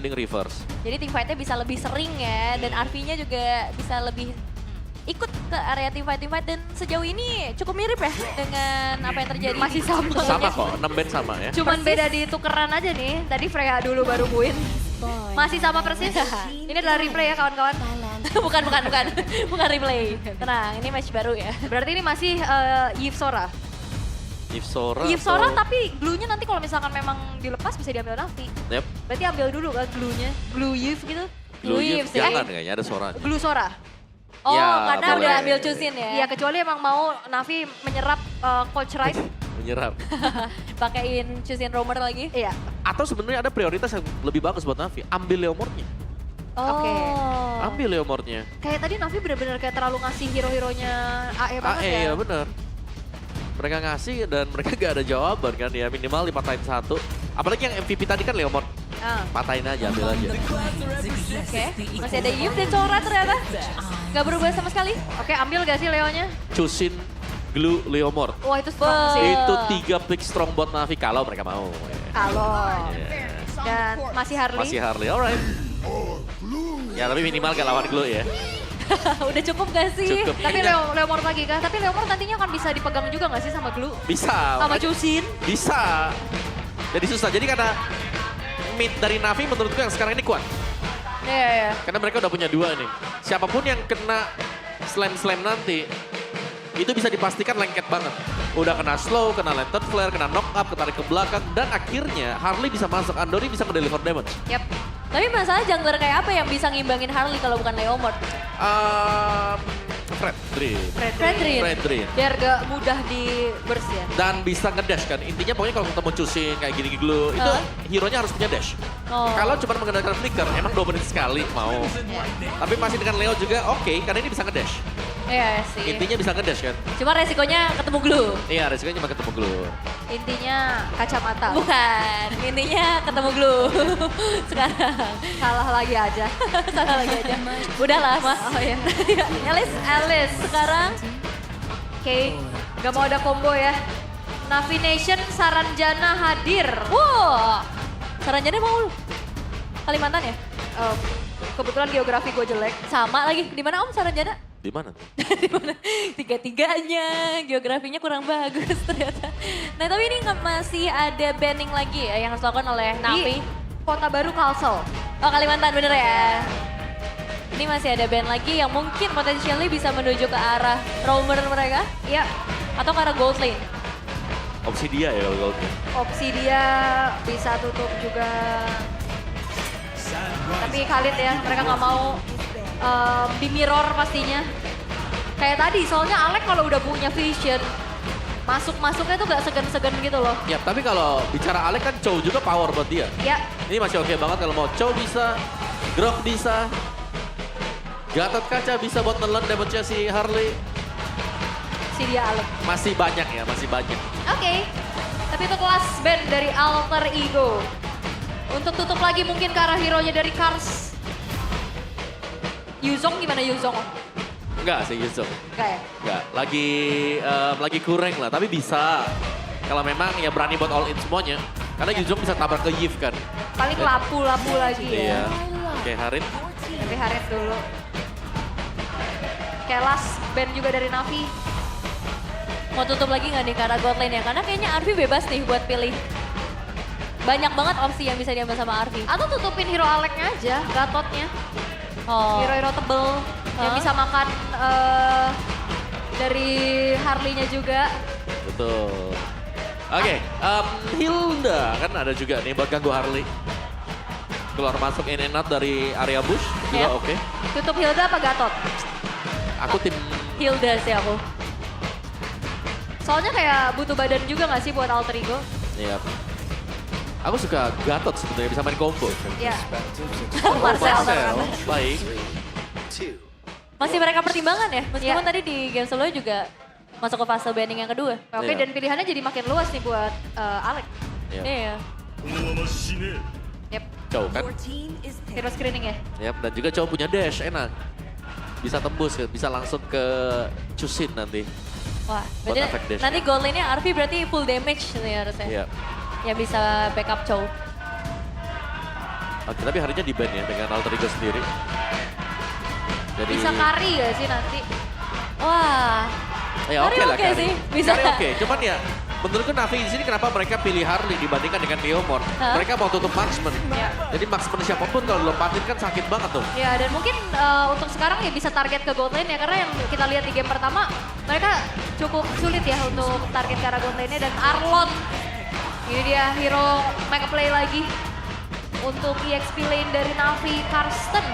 Ending reverse. Jadi teamfight-nya bisa lebih sering ya, dan RV-nya juga bisa lebih ikut ke area teamfight dan sejauh ini cukup mirip ya dengan apa yang terjadi. Masih sama. Sama kok, 6 band sama ya. Cuman beda di tukeran aja nih. Tadi Freya dulu baru win. Masih sama persis. Ini adalah replay ya kawan-kawan. bukan replay. Tenang, ini match baru ya. Berarti ini masih Yves Sora. Yves Sora atau- tapi glue-nya nanti kalau misalkan memang dilepas bisa diambil Navi. Yep. Berarti ambil dulu kan glue-nya. Glue Yves gitu. Blue Yves Yves ya. jangan kayaknya ada suara. Glue Sora. Oh, Ya, karena boleh. udah ambil Chusin ya. Iya kecuali emang mau Navi menyerap coach right. Menyerap. Pakein Chusin Roamer lagi. Iya. Atau sebenarnya ada prioritas yang lebih bagus buat Navi. Ambil Leomordnya. Oke. Ambil Leomordnya. Kayak tadi Navi benar-benar kayak terlalu ngasih hero-heronya AE banget ya. ya bener. Mereka ngasih dan mereka gak ada jawaban kan ya. Minimal dipatahin satu. Apalagi yang MVP tadi kan Leomord. Ah. Patahin aja, ambil aja. Oke, masih ada Yves dan Sora ternyata. Gak berubah sama sekali. Oke, ambil gak sih Leonya? Chusin, Glue, Leomord. Wah itu strong Wah. sih. Itu 3 pick strong buat Navi kalau mereka mau. Kalau. Ya. Dan masih Harley. Masih Harley, alright. Ya tapi minimal gak lawan Glue ya. Udah cukup gak sih? Cukup. Tapi Leomord lagi kan? Tapi Leomord nantinya akan bisa dipegang juga gak sih sama Glue? Bisa. Sama Chusin? Bisa. Jadi susah. Jadi karena mid dari Navi menurutku yang sekarang ini kuat. Iya, iya. Karena mereka udah punya 2 nih. Siapapun yang kena slam nanti, itu bisa dipastikan lengket banget. Udah kena slow, kena lantern flare, kena knock up, ketarik ke belakang. Dan akhirnya Harley bisa masuk, Andori bisa ngedeliver damage. Yap. Tapi masalah jungler kayak apa yang bisa ngimbangin Harley kalau bukan Leomord? Fredrin. Biar gak mudah di burst ya. Dan bisa ngedash kan. Intinya pokoknya kalau ketemu Chusin kayak gini Glue, itu hero-nya harus punya dash. Oh. Kalau cuma menggunakan flicker, emang 2 menit sekali mau. Iya. Tapi masih dengan Leo juga oke, karena ini bisa ngedash. Iya sih. Intinya bisa ngedash kan. Cuma resikonya ketemu glue. Iya, resikonya cuma ketemu Glue. Intinya kacamata. Bukan, intinya ketemu glue. Sekarang. Salah lagi aja. Salah lagi aja. Udahlah mas. Oh iya. Alice sekarang. Oke, gak mau ada combo ya. Navi Nation Saranjana hadir. Wow. Saranjana mau lu? Kalimantan ya? Kebetulan geografi gue jelek. Sama lagi. Di mana Om Saranjana? Di mana? Di mana? Tiga-tiganya geografinya kurang bagus ternyata. Nah tapi ini masih ada banning lagi ya yang harus dilakukan oleh Navi. Di Kota Baru Kalsel. Oh Kalimantan bener ya. Ini masih ada band lagi yang mungkin potentially bisa menuju ke arah roamer mereka. Iya, Atau ke arah gold lane. Opsi dia ya kalau goldnya. opsi dia bisa tutup juga. Tapi Khalid ya, mereka nggak mau di mirror pastinya. Kayak tadi, soalnya Alek kalau udah punya vision, masuknya tuh gak segan-segan gitu loh. Ya, tapi kalau bicara Alek kan Chow juga power buat dia. Ya, Ini masih oke banget kalau mau Chow bisa, Grok bisa, Gatot Kaca bisa buat nelen damage-nya si Harley. si dia Alek. Masih banyak ya, masih banyak. Oke, tapi itu kelas band dari Alter Ego. Untuk tutup lagi mungkin ke arah hero-nya dari Kars. Yuzong gimana Yuzong? Enggak sih Yusuf, Enggak ya? enggak. Lagi kurang lah, tapi bisa. Kalau memang ya berani buat all in semuanya. Karena Yuzong bisa tabrak ke Yves kan. Paling lapu-lapu lagi Iya. ya. Oke, Harin. Tapi Harith dulu. Kelas band juga dari Navi. Mau tutup lagi nggak nih ke arah gold lane ya? Karena kayaknya Arvi bebas nih buat pilih. Banyak banget opsi yang bisa diambil sama Arvi. Atau tutupin hero Aleknya aja, Gatotnya. Oh. Hero-hero tebel yang Hah? bisa makan dari Harley-nya juga. Betul. Oke, Hilda kan ada juga nih buat ganggu Harley. Keluar masuk in and out dari area bush juga Yep. oke. Tutup Hilda apa Gatot? Aku tim Hilda sih aku. Soalnya kayak butuh badan juga gak sih buat Alter Ego? ya. Aku suka Gatot sebenarnya bisa main combo. Iya. Marcel. Baik. Masih mereka pertimbangan ya? Meskipun Iya. tadi di game sebelumnya juga masuk ke fase banning yang kedua. Oke, Iya. dan pilihannya jadi makin luas nih buat Alek. Iya. Iya. Yep, Chow kan. hero screening ya. Yap, dan juga Chow punya dash enak. Bisa tembus, bisa langsung ke Chusin nanti. Wah, Buat berarti efek dash. nanti gold lane-nya Arvi berarti full damage nih harusnya. Iya. Yang bisa backup Chow. Oke, tapi harinya di ban ya dengan Alter Ego sendiri. Jadi, Bisa carry gak sih nanti? Wah, ya oke Harry lah oke Kari. sih, bisa. Kari oke, cuman ya menurutku Navi di sini kenapa mereka pilih Harley dibandingkan dengan Neomorph? Hah? Mereka mau tutup marksman. Ya. Jadi marksman siapapun kalau dilompatin kan sakit banget tuh. ya dan mungkin untuk sekarang ya bisa target ke gold lane ya. Karena yang kita lihat di game pertama, mereka cukup sulit ya untuk target ke arah gold lane-nya. Dan Arlon, ini dia hero make a play lagi untuk EXP lane dari Navi, Karsten.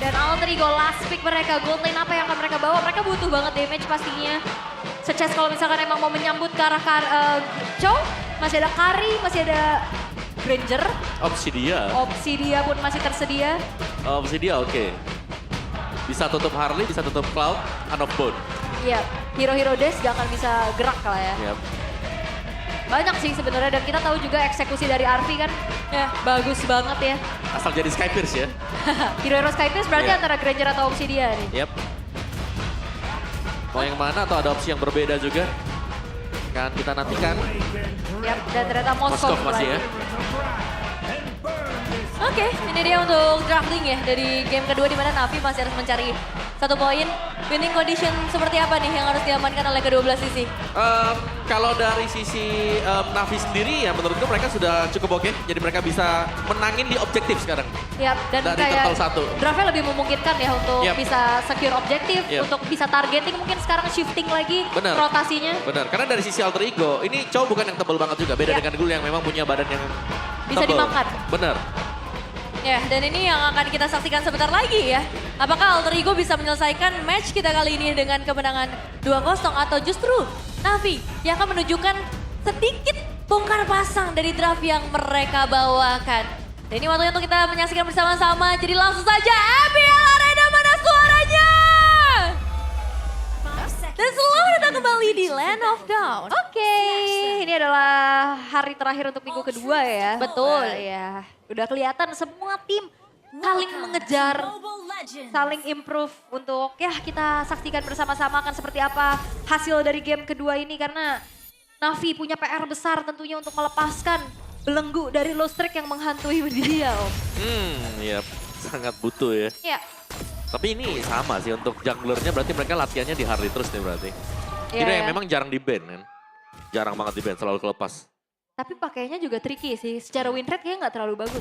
Dan Alter Ego last pick mereka, gold lane apa yang akan mereka bawa? Mereka butuh banget damage pastinya. Seces kalau misalkan emang mau menyambut ke arah Chow, masih ada Kari, masih ada Granger. Opsi dia. Opsi dia pun masih tersedia. Opsi dia oke. Bisa tutup Harley, bisa tutup Cloud, Hand of Bone. Iya, hero-hero Dash gak akan bisa gerak lah ya. Yap. Banyak sih sebenarnya dan kita tahu juga eksekusi dari Arfi kan ya bagus banget ya. Asal jadi Sky Pierce ya. Hero-hero Skypiece berarti Iya. antara Granger atau Obsidian nih. Yap. Mau yang mana atau ada opsi yang berbeda juga? Kan kita nantikan. Yap, dan ternyata Moskov Masih ya. Oke, ini dia untuk drafting ya dari game kedua di mana Navi masih harus mencari 1 poin. Winning condition seperti apa nih yang harus diamankan oleh kedua belah sisi? Kalau dari sisi Navi sendiri ya menurutku mereka sudah cukup oke. Jadi mereka bisa menangin di objektif sekarang. Yap, dan Dari kayak Turtle 1. draftnya lebih memungkinkan ya untuk Yap. bisa secure objektif, Yap. untuk bisa targeting mungkin sekarang shifting lagi Benar. rotasinya. Benar, karena dari sisi Alter Ego, ini Chow bukan yang tebel banget juga. Beda Ya. dengan Gul yang memang punya badan yang Bisa tebel. dimakan. Benar. Ya, dan ini yang akan kita saksikan sebentar lagi ya. Apakah Alter Ego bisa menyelesaikan match kita kali ini dengan kemenangan 2-0 atau justru Navi yang akan menunjukkan sedikit bongkar pasang dari draft yang mereka bawakan. Dan ini waktunya untuk kita menyaksikan bersama-sama. Jadi langsung saja MPL Arena, mana suaranya? Dan selamat datang kembali di Land of Dawn. Oke, ini adalah hari terakhir untuk minggu kedua ya. Betul. Ya, udah kelihatan semua tim saling mengejar, saling improve untuk ya kita saksikan bersama-sama akan seperti apa hasil dari game kedua ini karena Navi punya PR besar tentunya untuk melepaskan belenggu dari low streak yang menghantui dia. Om. Iya, sangat butuh ya. Ya, Tapi ini sama sih untuk junglernya berarti mereka latihannya di Harley terus nih berarti. Iya, Jadi iya. yang memang jarang di ban kan. Jarang banget di ban, selalu kelepas. tapi pakainya juga tricky sih. Secara win rate kayaknya nggak terlalu bagus.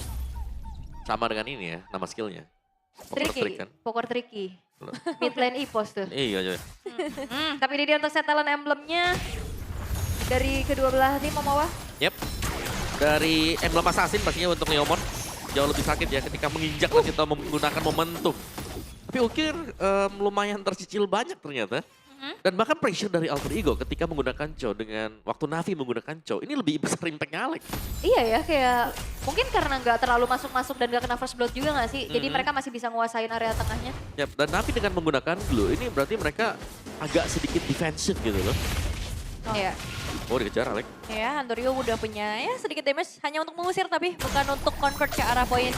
Sama dengan ini ya, nama skillnya. Poker Tricky, trick kan. poker tricky. Mid lane EPOS tuh. Iya, iya. Tapi ini dia untuk set talent emblemnya dari kedua belah tim Momowa. Yep. Dari emblem assassin pastinya untuk Neomorph. Jauh lebih sakit ya ketika menginjak nanti atau menggunakan momentum. Tapi Ukir lumayan tercicil banyak ternyata. Dan bahkan pressure dari Alter Ego ketika menggunakan Chow dengan waktu Navi menggunakan Chow. Ini lebih besar impactnya Alex. Iya ya, kayak mungkin karena nggak terlalu masuk-masuk dan nggak kena first blood juga nggak sih? Jadi mereka masih bisa nguasain area tengahnya. Yep. Dan Navi dengan menggunakan Glue ini berarti mereka agak sedikit defensif gitu loh. Iya. Oh dikejar Alex. Ya, Antorio udah punya ya sedikit damage hanya untuk mengusir tapi bukan untuk convert ke arah poin.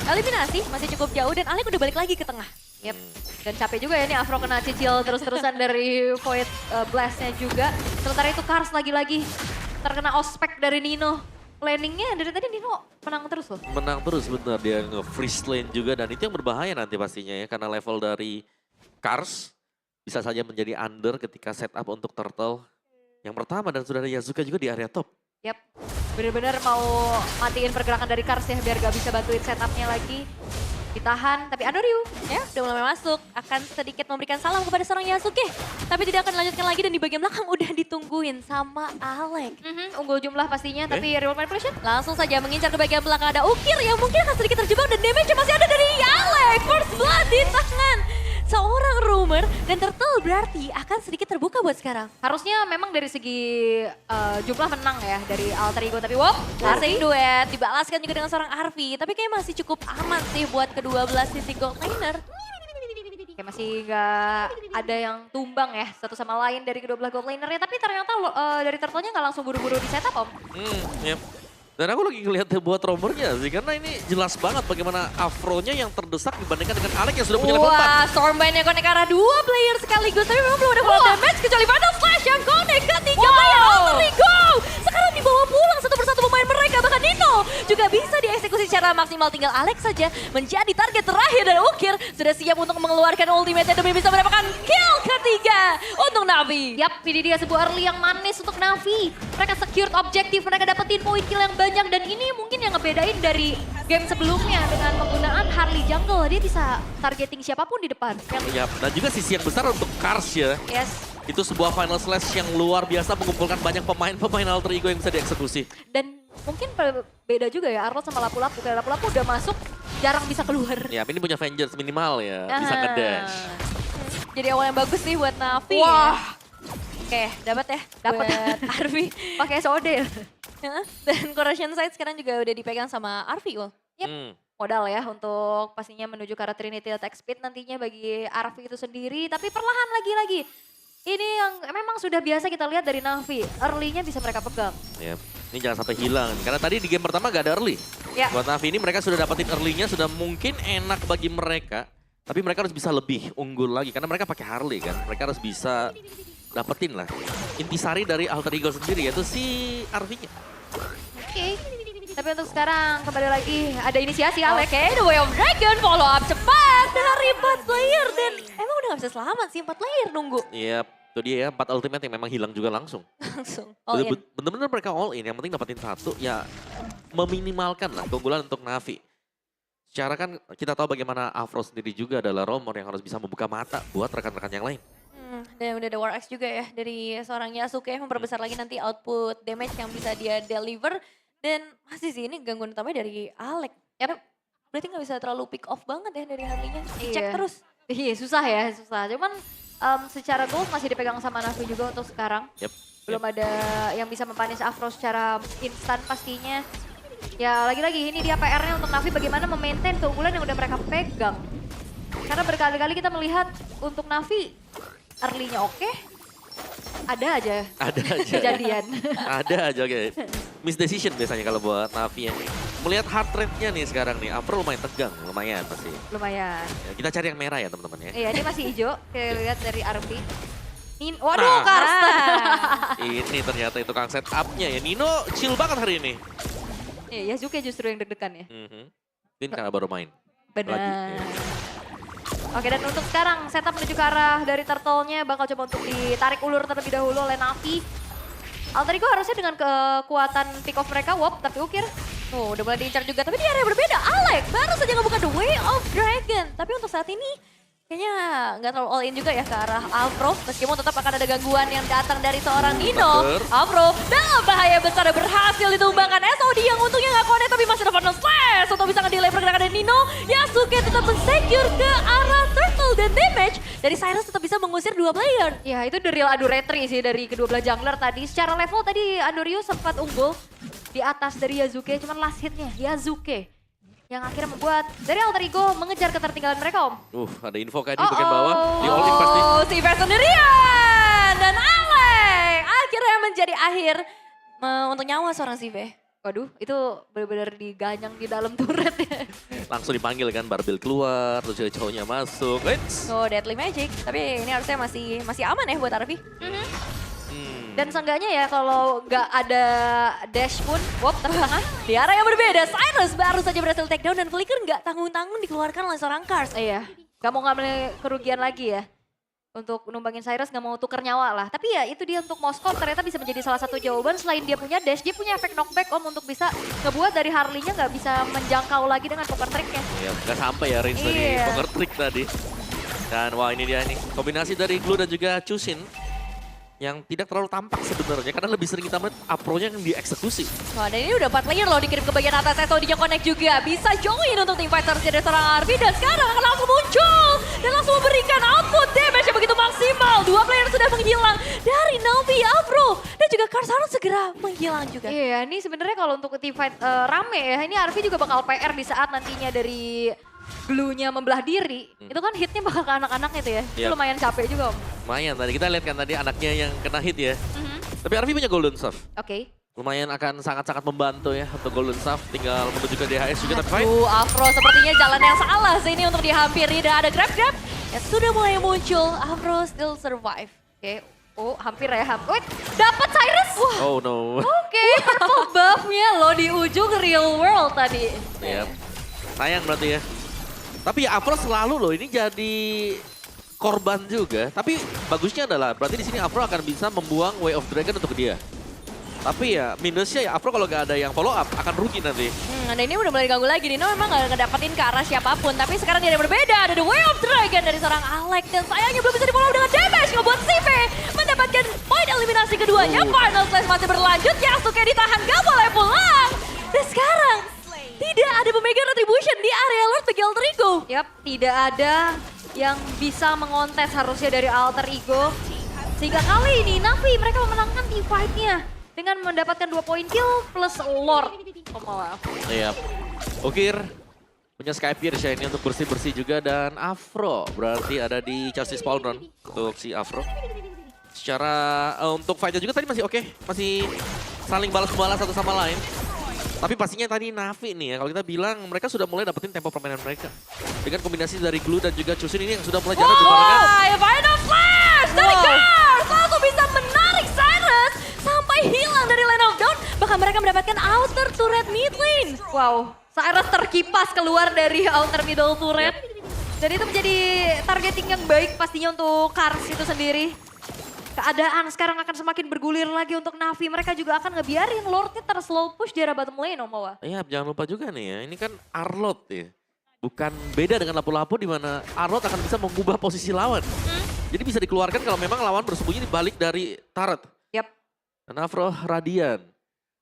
Eliminasi masih cukup jauh dan Alek udah balik lagi ke tengah. Yep. Dan capek juga ya nih Afro kena cicil terus-terusan dari Void Blast-nya juga. Sementara itu Kars lagi-lagi terkena ospek dari Nino. Planningnya dari tadi Nino menang terus loh. Menang terus bener, dia nge-freeze lane juga dan itu yang berbahaya nanti pastinya ya. Karena level dari Kars bisa saja menjadi under ketika setup untuk Turtle. Yang pertama dan sudah ada Yazuka juga di area top. Yap, bener-bener mau matiin pergerakan dari Kars ya biar gak bisa bantuin setupnya lagi. Ditahan, tapi Andoryu Ya, udah mulai masuk. Akan sedikit memberikan salam kepada seorang Yasuke. Tapi tidak akan dilanjutkan lagi dan di bagian belakang udah ditungguin sama Alek. unggul jumlah pastinya, tapi real manipulation. Langsung saja mengincar ke bagian belakang ada Ukir yang mungkin akan sedikit terjebak dan damage masih ada dari Alek. First blood di tangan seorang Rumor dan Turtle berarti akan sedikit terbuka buat sekarang. Harusnya memang dari segi jumlah menang ya dari Alter Ego, tapi wow, Asing duet, dibalaskan juga dengan seorang Arvi. Tapi kayaknya masih cukup aman sih buat kedua belah sisi gold laner. kayak masih nggak ada yang tumbang ya satu sama lain dari kedua belah gold lanernya. Tapi ternyata dari Turtle-nya nggak langsung buru-buru di setup, Om. Yep. Dan aku lagi ngeliat buat romernya sih, karena ini jelas banget bagaimana Afro-nya yang terdesak dibandingkan dengan Alek yang sudah punya level 4. Wah, Stormbind yang connect ke arah 2 player sekaligus. Tapi memang belum ada full damage kecuali Fatal Slash yang connect ke 3 player Alter Ego. Sekarang dibawa pulang satu persatu pemain mereka. Bahkan Nino Nino juga bisa dieksekusi secara maksimal. Tinggal Alex saja menjadi target terakhir dan Ukir sudah siap untuk mengeluarkan ultimate demi bisa mendapatkan kill ketiga untuk Navi. Yap, ini dia sebuah early yang manis untuk Navi. Mereka secured objektif, mereka dapetin poin kill yang banyak. Dan ini mungkin yang ngebedain dari game sebelumnya dengan penggunaan Harley Jungle. Dia bisa targeting siapapun di depan. Yap, dan juga sisi yang besar untuk Cars ya. Yes. Itu sebuah final slash yang luar biasa mengumpulkan banyak pemain-pemain alter ego yang bisa dieksekusi. Dan mungkin beda juga ya Arlot sama Lapu-Lapu. Kayak Lapu-Lapu udah masuk, jarang bisa keluar. Ya, ini punya Vengeance minimal ya, bisa ngedash. Jadi awal yang bagus nih buat Navi. Wah. Ya. Oke, dapat ya. Dapat. Buat Arvi. Pakai SOD. Dan Corrosion Side sekarang juga udah dipegang sama Arvi. Yep. Modal ya untuk pastinya menuju ke arah Trinity Attack Speed nantinya bagi Arvi itu sendiri. Tapi perlahan lagi-lagi. Ini yang memang sudah biasa kita lihat dari Navi. Early-nya bisa mereka pegang. Ya, ini jangan sampai hilang. Karena tadi di game pertama gak ada early. Ya. Buat Navi ini mereka sudah dapetin early-nya, sudah mungkin enak bagi mereka. Tapi mereka harus bisa lebih unggul lagi. Karena mereka pakai Harley kan. Mereka harus bisa dapetin lah intisari dari alter ego sendiri, yaitu si Arvi-nya. Oke. Tapi untuk sekarang kembali lagi ada inisiasi Alex. Oke, The Way of Dragon follow up cepat dari 4 player. Dan emang udah gak bisa selamat sih 4 player nunggu. Iya, itu dia ya, 4 ultimate yang memang hilang juga langsung. Langsung all in. Bener-bener mereka all in, yang penting dapetin satu, ya meminimalkan lah keunggulan untuk Navi. Secara kan kita tahu bagaimana Afro sendiri juga adalah roamer yang harus bisa membuka mata buat rekan-rekan yang lain. Dan udah ada War Axe juga ya dari seorang Yasuke memperbesar lagi nanti output damage yang bisa dia deliver. Dan masih sih ini gangguan utamanya dari Alex. Ya, berarti nggak bisa terlalu pick off banget ya dari Harley-nya. Cek terus. Iya susah ya, susah. Cuman secara gold masih dipegang sama Navi juga untuk sekarang. Belum ada yang bisa mempanis Afro secara instan pastinya. Ya lagi-lagi ini dia PR-nya untuk Navi bagaimana memaintain keunggulan yang udah mereka pegang. Karena berkali-kali kita melihat untuk Navi early-nya oke. Ada aja kejadian. Ada aja oke. Miss decision biasanya kalau buat Navi yang melihat heart rate-nya nih sekarang nih. Afro lumayan tegang, lumayan masih. Lumayan. Ya, kita cari yang merah ya teman-teman ya. Iya ini masih hijau, kita lihat dari Arvi. Waduh Karsten. Ini ternyata itu Kang setup-nya ya. Nino chill banget hari ini. Iya Yasuke justru yang deg-degan ya. Mungkin karena baru main. Benar. Lagi, ya. Oke dan untuk sekarang setup menuju ke arah dari turtle-nya bakal coba untuk ditarik ulur terlebih dahulu oleh Navi. Alter Ego harusnya dengan kekuatan pick off mereka, tapi Ukir. Oh udah mulai diincar juga, tapi di area berbeda. Alex baru saja ngebuka The Way of Dragon. Tapi untuk saat ini kayaknya nggak terlalu all in juga ya ke arah Afro. Meskipun tetap akan ada gangguan yang datang dari seorang Nino. Afro dalam bahaya besar berhasil ditumbangkan SOD yang untungnya nggak connect tapi masih dapat no slash untuk bisa nge-delay pergerakan dari Nino. Yasuke tetap men-secure ke arah turtle dan damage dari Cyrus tetap bisa mengusir 2 player. Ya itu the real adu retri sih dari kedua belah jungler tadi. Secara level tadi Andorius sempat unggul di atas dari Yasuke. Cuman last hitnya Yasuke yang akhirnya membuat dari Alter Ego mengejar ketertinggalan mereka Om. Ada info kayak di bagian bawah. Di all in pasti. Si Iver sendirian. Dan Alex akhirnya menjadi akhir untuk nyawa seorang Sive. Waduh itu benar-benar diganyang di dalam turret ya. Langsung dipanggil kan, barbel keluar, terus cowok-cowoknya masuk. So Deadly Magic, tapi ini harusnya masih aman ya buat Arvi. Dan seenggaknya ya kalau nggak ada dash pun, terbangan. Di arah yang berbeda, Cyrus baru saja berhasil take down dan Flicker nggak tanggung-tanggung dikeluarkan oleh seorang Cars. Iya, nggak mau ngambil kerugian lagi ya. Untuk numbangin Cyrus nggak mau tuker nyawa lah. Tapi ya itu dia untuk Moskov ternyata bisa menjadi salah satu jawaban. Selain dia punya dash, dia punya efek knockback Om untuk bisa ngebuat dari Harley-nya nggak bisa menjangkau lagi dengan poker trick-nya. Iya, nggak sampai ya range dari poker trick tadi. Dan wah ini dia nih, kombinasi dari Glue dan juga Chusin. Yang tidak terlalu tampak sebenarnya karena lebih sering kita melihat Afro-nya yang dieksekusi. Wah dan ini udah 4 player loh dikirim ke bagian atas, SOD-nya connect juga. Bisa join untuk team fighter dari seorang Arvi dan sekarang akan langsung muncul. Dan langsung memberikan output damage yang begitu maksimal. 2 player sudah menghilang dari Navi, Afro. Dan juga Cars harus segera menghilang juga. Iya ini sebenarnya kalau untuk team fight rame ya. Ini Arvi juga bakal PR di saat nantinya dari Glue-nya membelah diri. Itu kan hitnya bakal ke anak-anak itu ya. Itu lumayan capek juga Om. Lumayan tadi kita lihat kan tadi anaknya yang kena hit ya. Tapi Arvi punya Golden Staff. Oke. Lumayan akan sangat-sangat membantu ya untuk Golden Staff. Tinggal menuju ke DHS juga tapi Afro sepertinya jalan yang salah sih ini untuk dihampiri. Dan ada grab-grab yang sudah mulai muncul. Afro still survive. Oke. Oh hampir ya. Wait, dapat Cyrus. Oh no. Oke, purple buff-nya loh di ujung real world tadi. Yap. Sayang berarti ya. Tapi ya Afro selalu loh ini jadi korban juga. Tapi bagusnya adalah berarti di sini Afro akan bisa membuang Way of Dragon untuk dia. Tapi ya minusnya ya Afro kalau nggak ada yang follow up akan rugi nanti. Dan ini udah mulai diganggu lagi. Dino memang gak ngedapetin ke arah siapapun. Tapi sekarang dia ada berbeda. Ada The Way of Dragon dari seorang Alex. Dan sayangnya belum bisa di-follow dengan damage. Ngebuat CV mendapatkan poin eliminasi keduanya. Final Slash masih berlanjut. Yasuke ditahan gak boleh pulang. Dan sekarang tidak ada pemegang retribution di area Lord bagi Alter Ego. Yap, tidak ada yang bisa mengontes harusnya dari Alter Ego. Sehingga kali ini Navi mereka memenangkan team fight-nya dengan mendapatkan 2 poin kill plus Lord. Oh, maaf. Iya. Ukir punya Sky Pierce ya ini untuk bersih-bersih juga. Dan Afro berarti ada di chassis spawn run untuk si Afro. Secara untuk fight-nya juga tadi masih oke. Masih saling balas-balas satu sama lain. Tapi pastinya tadi Navi nih ya, kalau kita bilang mereka sudah mulai dapetin tempo permainan mereka. Dengan kombinasi dari Glue dan juga Chusin ini yang sudah mulai jalan dibarengkan. Final Flash dari Cars langsung bisa menarik Cyrus sampai hilang dari Lane of Dawn. Bahkan mereka mendapatkan outer turret mid lane. Wow, Cyrus terkipas keluar dari outer middle turret. Dan itu menjadi targeting yang baik pastinya untuk Cars itu sendiri. Keadaan sekarang akan semakin bergulir lagi untuk Navi. Mereka juga akan ngebiarin Lordnya slow push di arah bottom lane, Om Mawa. Iya, jangan lupa juga nih ya, ini kan Arlot ya. Bukan beda dengan lapu-lapu di mana Arlot akan bisa mengubah posisi lawan. Jadi bisa dikeluarkan kalau memang lawan bersembunyi di balik dari turret. Yap. Dan Afro Radiant.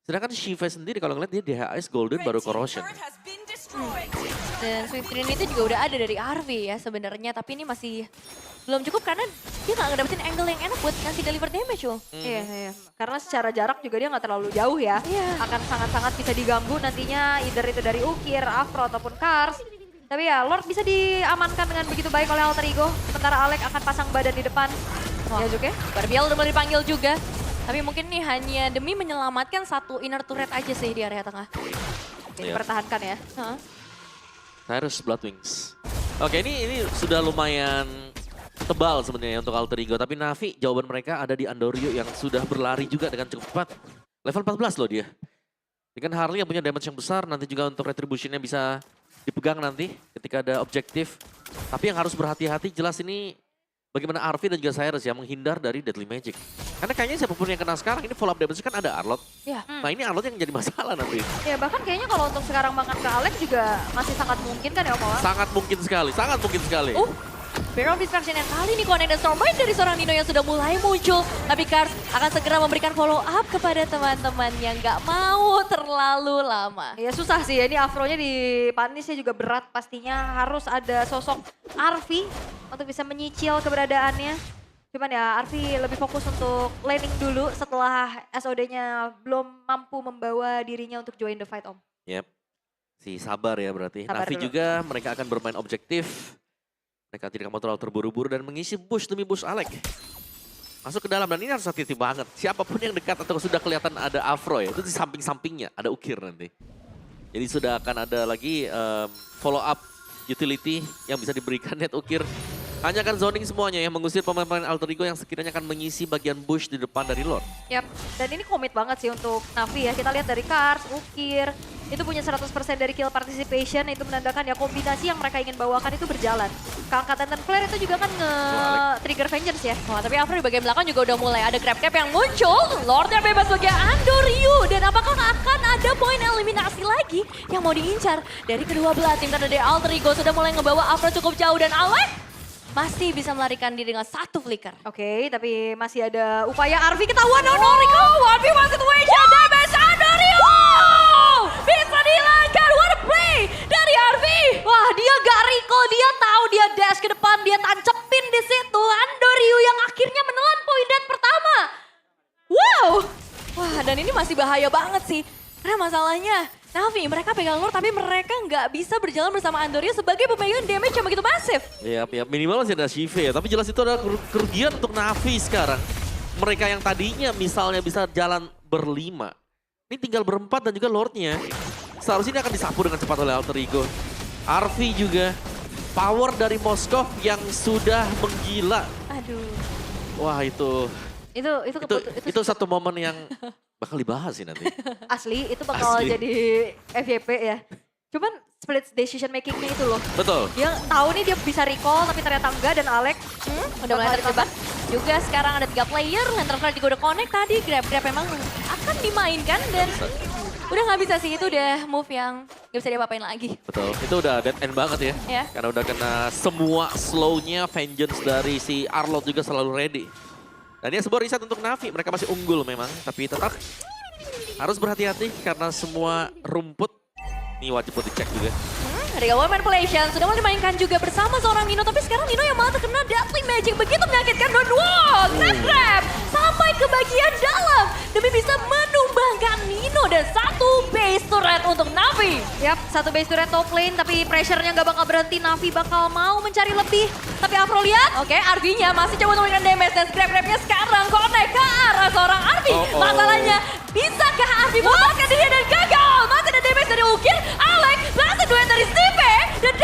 Sedangkan Shiva sendiri kalau ngeliat dia DHS Golden baru Corrosion. Dan Swift Trinity itu juga udah ada dari RV ya sebenarnya. Tapi ini masih belum cukup karena dia nggak ngedapetin angle yang enak buat ngasih deliver damage loh. Iya, iya. Karena secara jarak juga dia nggak terlalu jauh ya. Iya. Akan sangat-sangat bisa diganggu nantinya either itu dari Ukir, Afro ataupun Cars. Tapi ya Lord bisa diamankan dengan begitu baik oleh Alter Ego. Sementara Alex akan pasang badan di depan. Wah. Ya Zuke. Barbiel udah mulai dipanggil juga. Tapi mungkin nih hanya demi menyelamatkan satu inner turret aja sih di area tengah. Ini Iya. pertahankan ya. Cyrus Bloodwings. Oke, ini sudah lumayan tebal sebenarnya untuk Alter Ego. Tapi Navi jawaban mereka ada di Andorio yang sudah berlari juga dengan cukup cepat. Level 14 loh dia. Dengan Harley yang punya damage yang besar. Nanti juga untuk retributionnya bisa dipegang nanti ketika ada objektif. Tapi yang harus berhati-hati jelas ini bagaimana Arvi dan juga Cyrus ya menghindar dari Deadly Magic. Karena kayaknya siapapun yang kena sekarang ini follow up damage kan ada Arlot. Ya. Nah ini Arlot yang jadi masalah nanti. Ya bahkan kayaknya kalau untuk sekarang makan ke Alex juga masih sangat mungkin kan ya Om Mawa? Sangat mungkin sekali, sangat mungkin sekali. Fear of Distraction yang kali ini connect dan Stormlight dari seorang Nino yang sudah mulai muncul. Tapi Cars akan segera memberikan follow up kepada teman-teman yang gak mau terlalu lama. Ya susah sih ya, ini Afro-nya dipanisnya juga berat pastinya. Harus ada sosok Arvi untuk bisa menyicil keberadaannya. Cuman ya Arvi lebih fokus untuk laning dulu setelah SOD-nya belum mampu membawa dirinya untuk join the fight Om. Yep. Si sabar ya berarti. Sabar Navi dulu. juga mereka akan bermain objektif. Mereka tidak mau terlalu terburu-buru dan mengisi bush demi bush Alex. Masuk ke dalam dan ini harus hati-hati banget. Siapapun yang dekat atau sudah kelihatan ada Afro ya, itu di samping-sampingnya ada Ukir nanti. Jadi sudah akan ada lagi follow up utility yang bisa diberikan net Ukir. Hanya akan zoning semuanya yang mengusir pemain-pemain Alter Ego yang sekiranya akan mengisi bagian bush di depan dari Lord. Yap, dan ini komit banget sih untuk Navi ya. Kita lihat dari Cars, Ukir, itu punya 100% dari kill participation. Itu menandakan ya kombinasi yang mereka ingin bawakan itu berjalan. Keangkatan dan flare itu juga kan nge-trigger vengeance ya. Wah, tapi Afro di bagian belakang juga udah mulai ada grab cap yang muncul. Lord yang bebas bagi Andoryu. Dan apakah akan ada poin eliminasi lagi yang mau diincar dari kedua belah tim karena dari Alter Ego sudah mulai ngebawa Afro cukup jauh dan Alex masih bisa melarikan diri dengan satu flicker. Oke, tapi masih ada upaya Arvi ketahuan. No, Rico, 1v1 situation, damage Andoryu! Bisa dihilangkan, what a play dari Arvi! Wah, dia gak recall, dia tahu dia dash ke depan, dia tancepin di situ. Andoryu yang akhirnya menelan poin dead pertama. Wow! Wah, dan ini masih bahaya banget sih. Karena masalahnya, Navi mereka pegang Lord tapi mereka nggak bisa berjalan bersama Andoryu sebagai pemegang damage yang begitu masif. Ya, minimal masih ada Shiva ya, tapi jelas itu adalah kerugian untuk Navi sekarang. Mereka yang tadinya misalnya bisa jalan berlima, ini tinggal berempat dan juga Lordnya. Seharusnya ini akan disapu dengan cepat oleh Alter Ego. Arvi juga, power dari Moskov yang sudah menggila. Aduh. Wah itu. Itu satu momen yang bakal dibahas sih nanti. asli, itu bakal Asli. jadi FYP ya. Cuman split decision makingnya itu loh. Betul. Dia tahu nih dia bisa recall tapi ternyata enggak dan Alex Udah mulai terjebak. Juga sekarang ada 3 player, Lantern Flare juga udah connect tadi. Grab memang akan dimainkan dan udah nggak bisa sih, itu udah move yang nggak bisa diapa-apain lagi. Betul, itu udah dead end banget ya. Ya. Karena udah kena semua slow-nya, vengeance dari si Arlott juga selalu ready. Dan ini sebuah reset untuk Navi, mereka masih unggul memang. Tapi tetap harus berhati-hati karena semua rumput, ini wajib buat dicek juga. Ada Gawai Manipulation sudah mulai dimainkan juga bersama seorang Nino, tapi sekarang Nino yang malah terkena Deadly Magic begitu menyakitkan. Dan wow, Grab sampai ke bagian dalam demi bisa menumbangkan Nino dan satu base turret untuk Navi. Yap, satu base turret top lane tapi pressure-nya nggak bakal berhenti. Navi bakal mau mencari lebih. Tapi Afro lihat, Oke, Arvinya masih coba untuk memberikan damage dan Grab-nya sekarang connect ke arah seorang Arvi. Masalahnya, bisakah Arvi melepaskan dirinya dan gagal? Masih ada damage dari Ukir, Alex berhasil duet dari Steve dan